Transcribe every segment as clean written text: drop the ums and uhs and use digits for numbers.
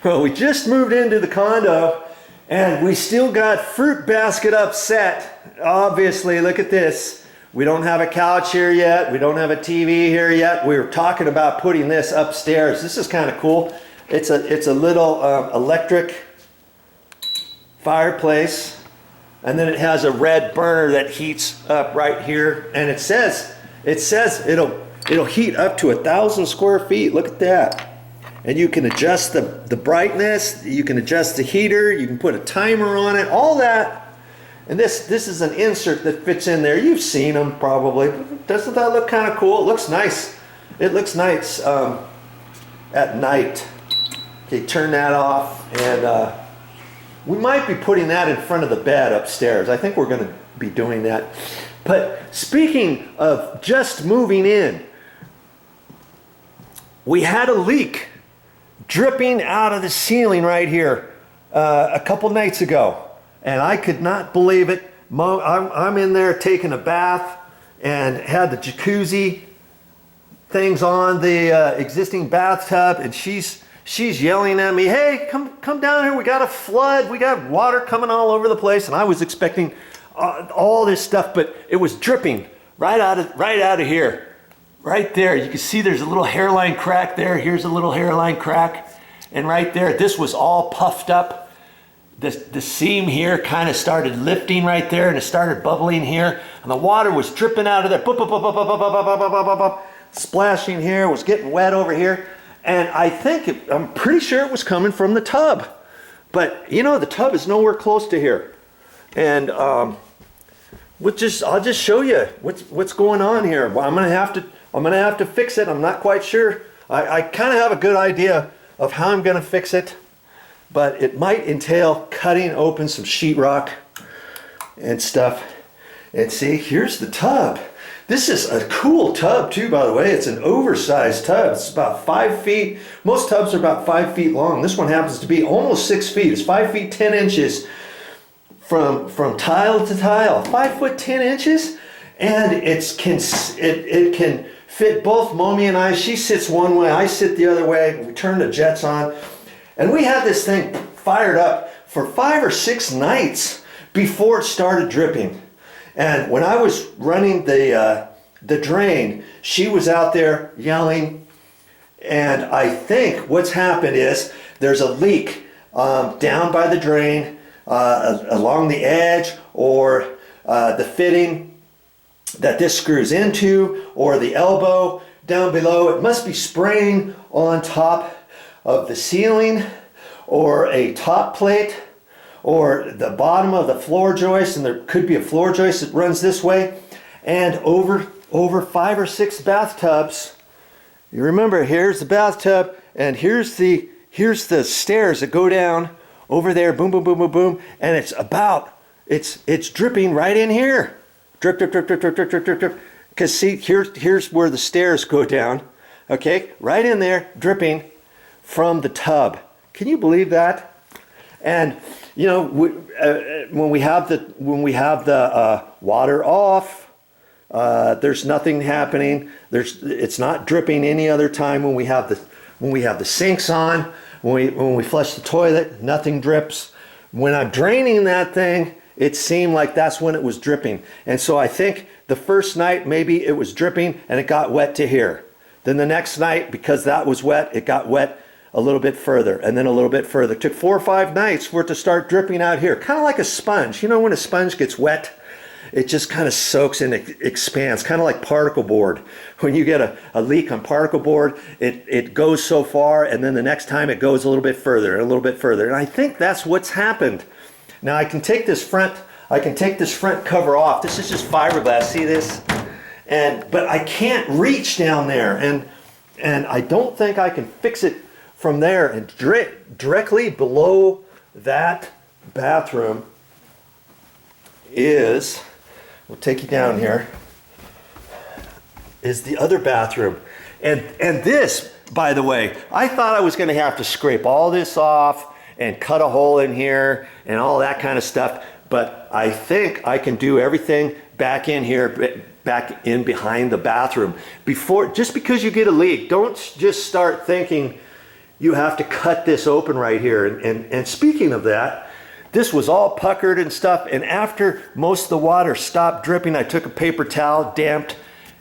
Well, we just moved into the condo and we still got fruit basket upset. Obviously, look at this. We don't have a couch here yet. We don't have a TV here yet. We were talking about putting this upstairs. This is kind of cool. It's a little electric fireplace, and then it has a red burner that heats up right here, and it says it'll heat up to 1,000 square feet. Look at that. And you can adjust the brightness, you can adjust the heater, you can put a timer on it, all that. And this is an insert that fits in there. You've seen them probably. Doesn't that look kind of cool? It looks nice. It looks nice at night. Okay, turn that off, and we might be putting that in front of the bed upstairs. I think we're going to be doing that. But speaking of just moving in, we had a leak dripping out of the ceiling right here a couple nights ago, and I could not believe it. I'm in there taking a bath and had the jacuzzi things on the existing bathtub, and she's yelling at me, "Hey, come down here, we got a flood, we got water coming all over the place." And I was expecting all this stuff, but it was dripping right out of here. Right there, you can see there's a little hairline crack there. Here's a little hairline crack. And right there, this was all puffed up. The seam here kind of started lifting right there, and it started bubbling here. And the water was dripping out of there. Splashing here, was getting wet over here. And I'm pretty sure it was coming from the tub. But you know, the tub is nowhere close to here. And I'll just show you what's going on here. Well, I'm gonna have to fix it. I'm not quite sure. I kind of have a good idea of how I'm gonna fix it, but it might entail cutting open some sheetrock and stuff. And see, here's the tub. This is a cool tub too, by the way. It's an oversized tub. It's about 5 feet. Most tubs are about 5 feet long. This one happens to be almost 6 feet. It's 5 feet 10 inches from tile to tile. 5 foot 10 inches, and it can fit both Mommy and I. She sits one way, I sit the other way. We turn the jets on, and we had this thing fired up for 5 or 6 nights before it started dripping. And when I was running the drain, she was out there yelling. And I think what's happened is there's a leak down by the drain, along the edge, or the fitting that this screws into, or the elbow down below. It must be spraying on top of the ceiling, or a top plate, or the bottom of the floor joist, and there could be a floor joist that runs this way. And over 5 or 6 bathtubs, you remember, here's the bathtub, and here's the stairs that go down over there, boom, boom, boom, boom, boom, and it's dripping right in here. Drip, drip, drip, drip, drip, drip, drip, drip, drip. Because see, here's where the stairs go down, okay? Right in there, dripping from the tub. Can you believe that? And you know, when we have the water off, there's nothing happening. It's not dripping any other time. When we have the sinks on, when we flush the toilet, nothing drips. When I'm draining that thing, it seemed like that's when it was dripping. And so I think the first night maybe it was dripping and it got wet to here. Then the next night, because that was wet, it got wet a little bit further, and then a little bit further. It took 4 or 5 nights for it to start dripping out here. Kind of like a sponge. You know, when a sponge gets wet, it just kind of soaks and expands, kind of like particle board. When you get a leak on particle board, it goes so far, and then the next time it goes a little bit further and a little bit further. And I think that's what's happened. Now I can take this front cover off. This is just fiberglass. See this? But I can't reach down there, and I don't think I can fix it from there. And directly below that bathroom is, we'll take you down here, is the other bathroom. And this, by the way, I thought I was going to have to scrape all this off and cut a hole in here and all that kind of stuff. But I think I can do everything back in here, back in behind the bathroom. Just because you get a leak, don't just start thinking you have to cut this open right here. And speaking of that, this was all puckered and stuff, and after most of the water stopped dripping, I took a paper towel, damped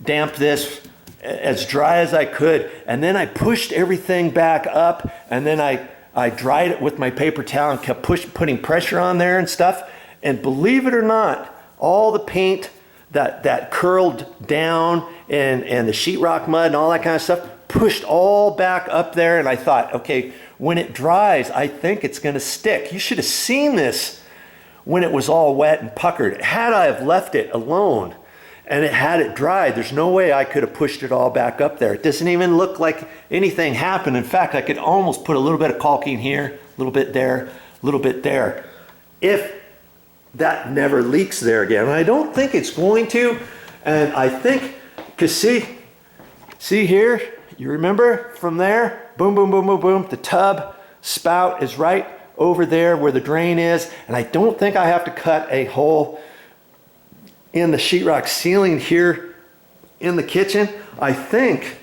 this as dry as I could, and then I pushed everything back up, and then I dried it with my paper towel and kept putting pressure on there and stuff. And believe it or not, all the paint that curled down and the sheetrock mud and all that kind of stuff pushed all back up there. And I thought, okay, when it dries, I think it's going to stick. You should have seen this when it was all wet and puckered. Had I have left it alone and it had it dried, there's no way I could have pushed it all back up there. It doesn't even look like anything happened. In fact, I could almost put a little bit of caulking here, a little bit there, a little bit there, if that never leaks there again. And I don't think it's going to. And I think, because see here, you remember from there, boom, boom, boom, boom, boom, the tub spout is right over there where the drain is. And I don't think I have to cut a hole in the sheetrock ceiling here in the kitchen. I think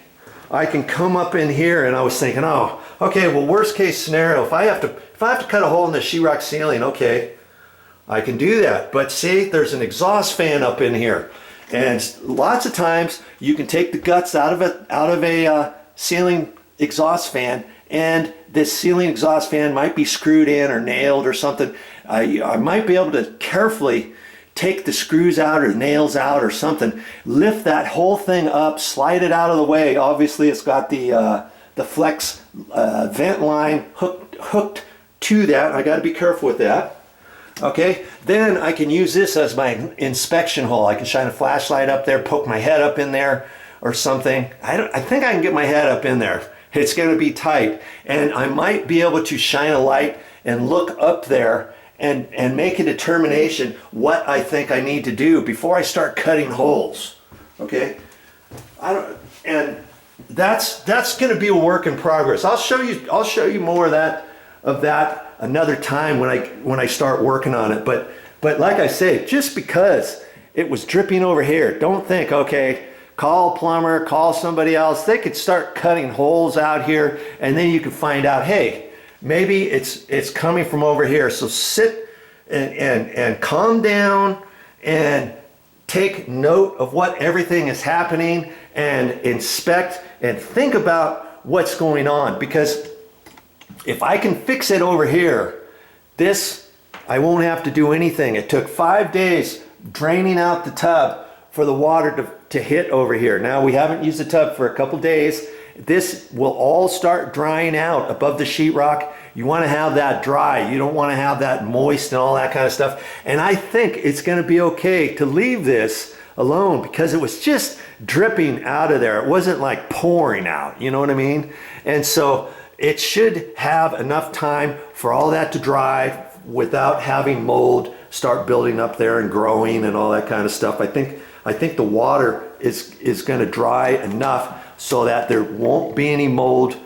I can come up in here, and I was thinking, oh, okay, well, worst case scenario, if I have to cut a hole in the sheetrock ceiling, okay, I can do that. But see, there's an exhaust fan up in here, and lots of times you can take the guts out of a ceiling exhaust fan, and this ceiling exhaust fan might be screwed in or nailed or something. I might be able to carefully take the screws out or nails out or something, lift that whole thing up, slide it out of the way. Obviously, it's got the flex vent line hooked to that. I got to be careful with that. Okay, then I can use this as my inspection hole. I can shine a flashlight up there, poke my head up in there or something. I think I can get my head up in there. It's going to be tight, and I might be able to shine a light and look up there and make a determination what I think I need to do before I start cutting holes. Okay, and that's going to be a work in progress. I'll show you more of that another time when I start working on it. But like I say, just because it was dripping over here, don't think, okay, call a plumber, call somebody else. They could start cutting holes out here, and then you can find out, hey, maybe it's coming from over here. So sit and calm down and take note of what everything is happening and inspect and think about what's going on. Because if I can fix it over here, I won't have to do anything. It took 5 days draining out the tub for the water to hit over here. Now, we haven't used the tub for a couple days. This will all start drying out above the sheetrock. You want to have that dry. You don't want to have that moist and all that kind of stuff. And I think it's going to be okay to leave this alone because it was just dripping out of there. It wasn't like pouring out, you know what I mean? And so it should have enough time for all that to dry without having mold start building up there and growing and all that kind of stuff. I think the water is going to dry enough so that there won't be any mold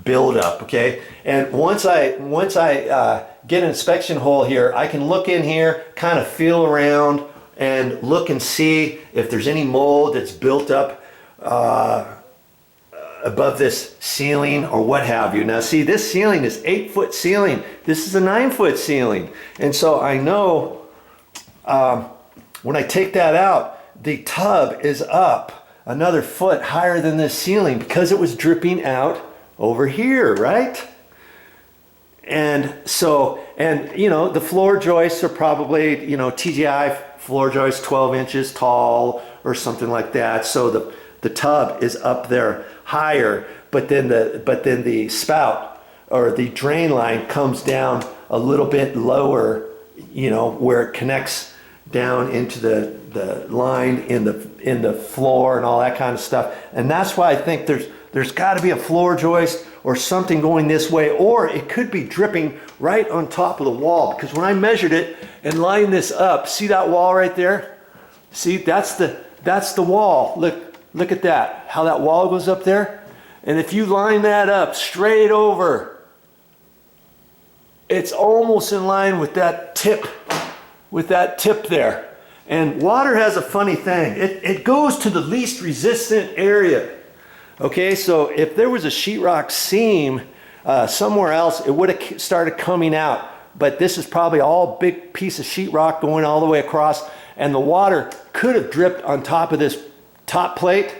buildup. Okay, and once I get an inspection hole here, I can look in here, kind of feel around, and look and see if there's any mold that's built up above this ceiling or what have you. Now, see, this ceiling is 8-foot ceiling. This is a 9-foot ceiling, and so I know when I take that out, the tub is up another foot higher than this ceiling because it was dripping out over here, right? And so, you know, the floor joists are probably, you know, TGI floor joists 12 inches tall or something like that. So the tub is up there higher, but then the spout or the drain line comes down a little bit lower, you know, where it connects down into the line in the floor and all that kind of stuff. And that's why I think there's got to be a floor joist or something going this way, or it could be dripping right on top of the wall, because when I measured it and lined this up, see that wall right there? See, that's the wall. Look at that, how that wall goes up there. And if you line that up straight over, it's almost in line with that tip there. And water has a funny thing. It goes to the least resistant area. Okay, so if there was a sheetrock seam somewhere else, it would have started coming out. But this is probably all big piece of sheetrock going all the way across, and the water could have dripped on top of this top plate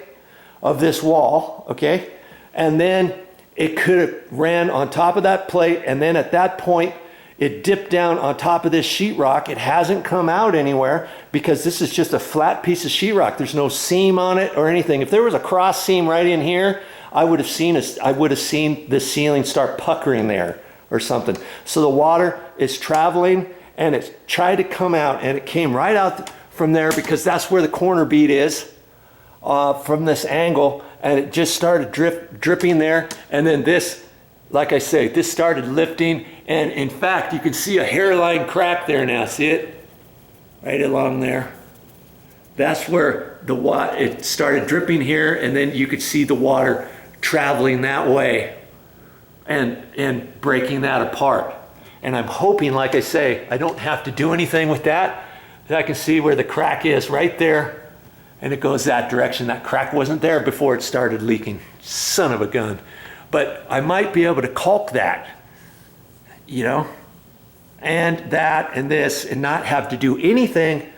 of this wall, okay? And then it could have ran on top of that plate, and then at that point, it dipped down on top of this sheetrock. It hasn't come out anywhere because this is just a flat piece of sheetrock. There's no seam on it or anything. If there was a cross seam right in here, I would have seen the ceiling start puckering there or something. So the water is traveling, and it's tried to come out, and it came right out from there because that's where the corner bead is from this angle, and it just started dripping there. And then this, like I say, this started lifting, and in fact, you can see a hairline crack there now. See it? Right along there. That's where it started dripping here, and then you could see the water traveling that way and breaking that apart. And I'm hoping, like I say, I don't have to do anything with that. I can see where the crack is right there, and it goes that direction. That crack wasn't there before it started leaking. Son of a gun. But I might be able to caulk that, you know, and that and this, and not have to do anything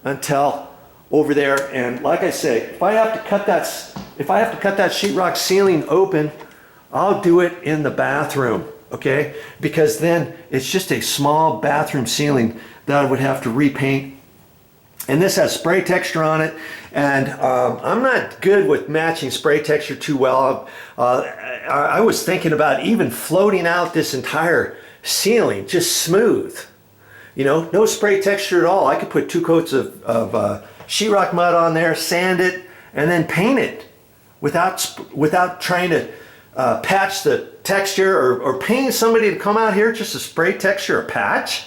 until over there. And like I say, if I have to cut that sheetrock ceiling open, I'll do it in the bathroom, okay? Because then it's just a small bathroom ceiling that I would have to repaint. And this has spray texture on it, and I'm not good with matching spray texture too well. I was thinking about even floating out this entire ceiling, just smooth. You know, no spray texture at all. I could put 2 coats of sheetrock mud on there, sand it, and then paint it without trying to patch the texture or paying somebody to come out here just to spray texture a patch.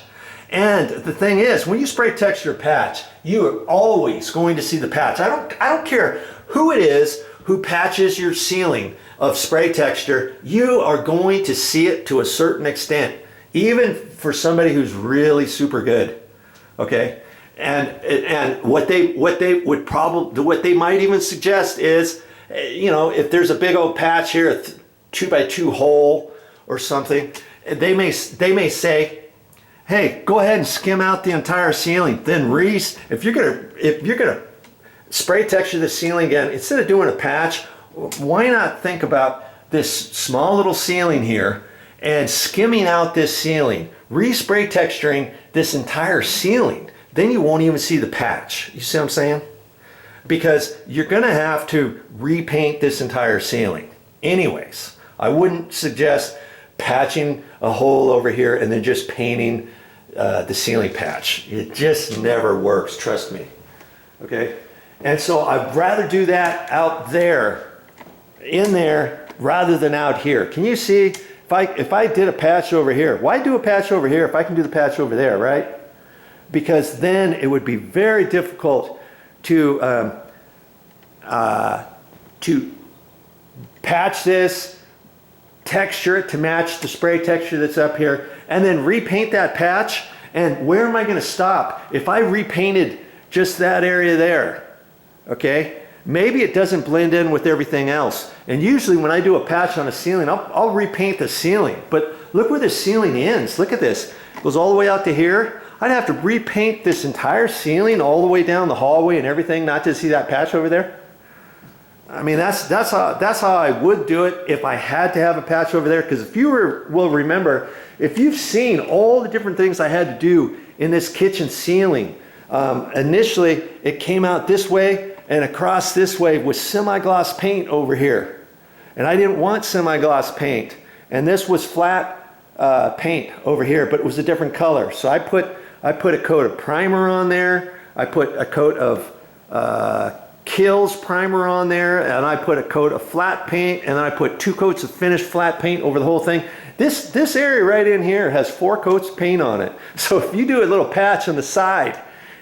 And the thing is, when you spray texture a patch, you are always going to see the patch. I don't care who it is who patches your ceiling of spray texture, you are going to see it to a certain extent, even for somebody who's really super good. Okay? And what they might even suggest is, you know, if there's a big old patch here, a 2x2 hole or something, they may say, hey, go ahead and skim out the entire ceiling. Then if you're gonna spray texture the ceiling again, instead of doing a patch, why not think about this small little ceiling here and skimming out this ceiling, re-spray texturing this entire ceiling. Then you won't even see the patch. You see what I'm saying? Because you're gonna have to repaint this entire ceiling. Anyways, I wouldn't suggest patching a hole over here and then just painting the ceiling patch. It just never works, trust me. Okay? And so I'd rather do that out there, in there, rather than out here. Can you see, if I did a patch over here, why do a patch over here if I can do the patch over there, right? Because then it would be very difficult to patch this, texture it to match the spray texture that's up here, and then repaint that patch. And where am I going to stop? If I repainted just that area there, okay, maybe it doesn't blend in with everything else. And usually when I do a patch on a ceiling, I'll repaint the ceiling. But look where the ceiling ends. Look at this. It goes all the way out to here. I'd have to repaint this entire ceiling all the way down the hallway and everything not to see that patch over there. I mean, that's how I would do it if I had to have a patch over there. Because if you will remember, if you've seen all the different things I had to do in this kitchen ceiling, initially it came out this way and across this way with semi-gloss paint over here. And I didn't want semi-gloss paint. And this was flat paint over here, but it was a different color. So I put a coat of primer on there. I put a coat of Kills primer on there, and I put a coat of flat paint, and then I put 2 coats of finished flat paint over the whole thing. This area right in here has 4 coats of paint on it. So if you do a little patch on the side,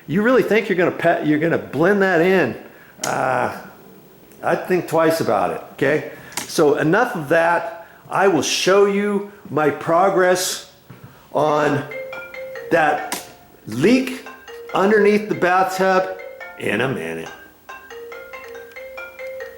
you really think you're gonna blend that in, I'd think twice about it. Okay, so enough of that. I will show you my progress on that leak underneath the bathtub in a minute.